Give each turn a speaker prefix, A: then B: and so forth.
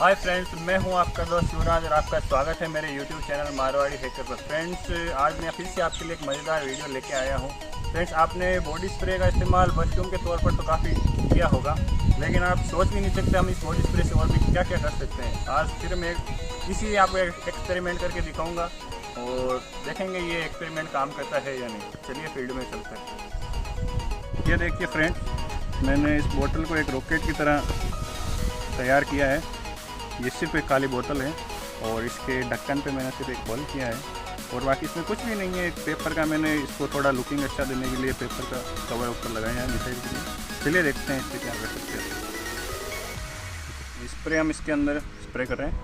A: Hi friends, मैं हूं आपका दोस्त युवराज और आपका स्वागत है मेरे यूट्यूब चैनल मारवाड़ी हैकर पर। फ्रेंड्स, आज मैं फिर से आपके लिए एक मज़ेदार वीडियो लेके आया हूं। फ्रेंड्स, आपने बॉडी स्प्रे का इस्तेमाल परफ्यूम के तौर पर तो काफ़ी किया होगा, लेकिन आप सोच भी नहीं सकते हम इस बॉडी स्प्रे से और भी क्या क्या कर सकते हैं। आज फिर मैं इसी आपको एक्सपेरिमेंट करके दिखाऊँगा और देखेंगे ये एक्सपेरिमेंट काम करता है या नहीं। चलिए फील्ड में चलते हैं। ये देखिए फ्रेंड्स, मैंने इस बोतल को एक रॉकेट की तरह तैयार किया है। ये सिर्फ एक काली बोतल है और इसके ढक्कन पे मैंने सिर्फ एक होल किया है और बाकी इसमें कुछ भी नहीं है। एक पेपर का मैंने इसको थोड़ा लुकिंग अच्छा देने के लिए पेपर का कवर ऊपर लगाया है मिसाइल के लिए। चलिए देखते हैं इससे क्या कर सकते हैं। स्प्रे हम इसके अंदर स्प्रे कर रहे हैं।